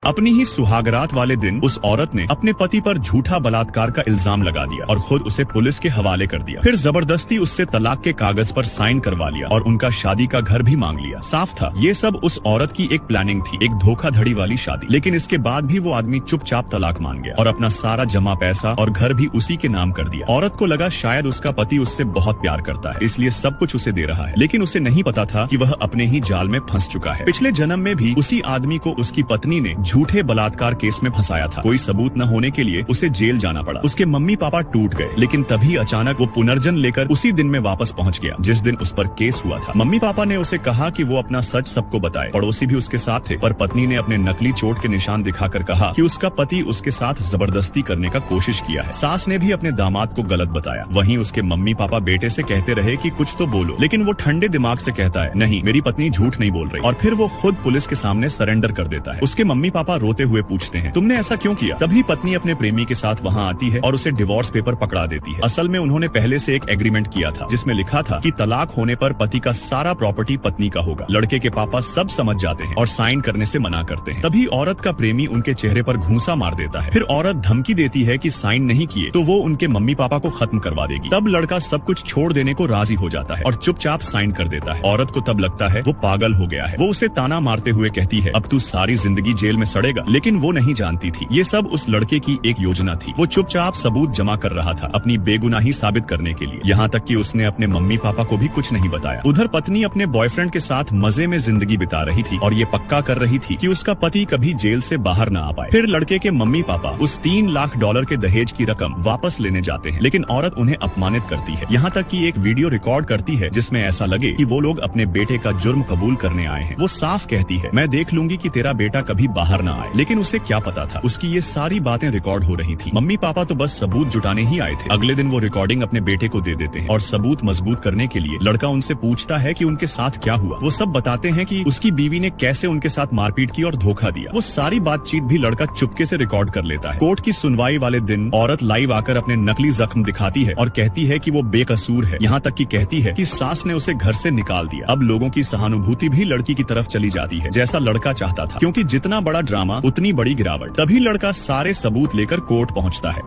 अपनी ही सुहागरात वाले दिन उस औरत ने अपने पति पर झूठा बलात्कार का इल्जाम लगा दिया और खुद उसे पुलिस के हवाले कर दिया। फिर जबरदस्ती उससे तलाक के कागज पर साइन करवा लिया और उनका शादी का घर भी मांग लिया। साफ था ये सब उस औरत की एक प्लानिंग थी, एक धोखाधड़ी वाली शादी। लेकिन इसके बाद भी वो आदमी चुपचाप तलाक मान गया और अपना सारा जमा पैसा और घर भी उसी के नाम कर दिया। औरत को लगा शायद उसका पति उससे बहुत प्यार करता है, इसलिए सब कुछ उसे दे रहा है। लेकिन उसे नहीं पता था कि वह अपने ही जाल में फंस चुका है। पिछले जन्म में भी उसी आदमी को उसकी पत्नी ने झूठे बलात्कार केस में फंसाया था। कोई सबूत न होने के लिए उसे जेल जाना पड़ा। उसके मम्मी पापा टूट गए, लेकिन तभी अचानक वो पुनर्जन्म लेकर उसी दिन में वापस पहुंच गया जिस दिन उस पर केस हुआ था। मम्मी पापा ने उसे कहा कि वो अपना सच सबको बताए। पड़ोसी भी उसके साथ थे, पर पत्नी ने अपने नकली चोट के निशान दिखाकर कहा कि उसका पति उसके साथ जबरदस्ती करने का कोशिश किया है। सास ने भी अपने दामाद को गलत बताया। वहीं उसके मम्मी पापा बेटे से कहते रहे कि कुछ तो बोलो, लेकिन वो ठंडे दिमाग से कहता है नहीं, मेरी पत्नी झूठ नहीं बोल रही। और फिर वो खुद पुलिस के सामने सरेंडर कर देता है। उसके मम्मी पापा रोते हुए पूछते हैं, तुमने ऐसा क्यों किया? तभी पत्नी अपने प्रेमी के साथ वहां आती है और उसे डिवोर्स पेपर पकड़ा देती है। असल में उन्होंने पहले से एक एग्रीमेंट किया था जिसमें लिखा था कि तलाक होने पर पति का सारा प्रॉपर्टी पत्नी का होगा। लड़के के पापा सब समझ जाते हैं और साइन करने से मना करते हैं। तभी औरत का प्रेमी उनके चेहरे पर घूंसा मार देता है। फिर औरत धमकी देती है कि साइन नहीं किए तो वो उनके मम्मी पापा को खत्म करवा देगी। तब लड़का सब कुछ छोड़ देने को राजी हो जाता है और चुपचाप साइन कर देता है। औरत को तब लगता है वो पागल हो गया है। वो उसे ताना मारते हुए कहती है, अब तू सारी जिंदगी जेल में सड़ेगा। लेकिन वो नहीं जानती थी ये सब उस लड़के की एक योजना थी। वो चुपचाप सबूत जमा कर रहा था अपनी बेगुनाही साबित करने के लिए। यहाँ तक कि उसने अपने मम्मी पापा को भी कुछ नहीं बताया। उधर पत्नी अपने बॉयफ्रेंड के साथ मजे में जिंदगी बिता रही थी और ये पक्का कर रही थी कि उसका पति कभी जेल से बाहर न आ पाए। फिर लड़के के मम्मी पापा उस $3 लाख के दहेज की रकम वापस लेने जाते हैं, लेकिन औरत उन्हें अपमानित करती है। यहाँ तक कि एक वीडियो रिकॉर्ड करती है जिसमें ऐसा लगे कि वो लोग अपने बेटे का जुर्म कबूल करने आए हैं। वो साफ कहती है, मैं देख लूंगी कि तेरा बेटा कभी बाहर न आए। लेकिन उसे क्या पता था उसकी ये सारी बातें रिकॉर्ड हो रही थी। मम्मी पापा तो बस सबूत जुटाने ही आए थे। अगले दिन वो रिकॉर्डिंग अपने बेटे को दे देते हैं और सबूत मजबूत करने के लिए लड़का उनसे पूछता है कि उनके साथ क्या हुआ। वो सब बताते हैं कि उसकी बीवी ने कैसे उनके साथ मारपीट की और धोखा दिया। वो सारी बातचीत भी लड़का चुपके से रिकॉर्ड कर लेता है। कोर्ट की सुनवाई वाले दिन औरत लाइव आकर अपने नकली जख्म दिखाती है और कहती है कि वो बेकसूर है। यहाँ तक कि कहती है कि सास ने उसे घर से निकाल दिया। अब लोगों की सहानुभूति भी लड़की की तरफ चली जाती है, जैसा लड़का चाहता था, क्योंकि जितना बड़ा ड्रामा उतनी बड़ी गिरावट। तभी लड़का सारे सबूत लेकर कोर्ट पहुंचता है।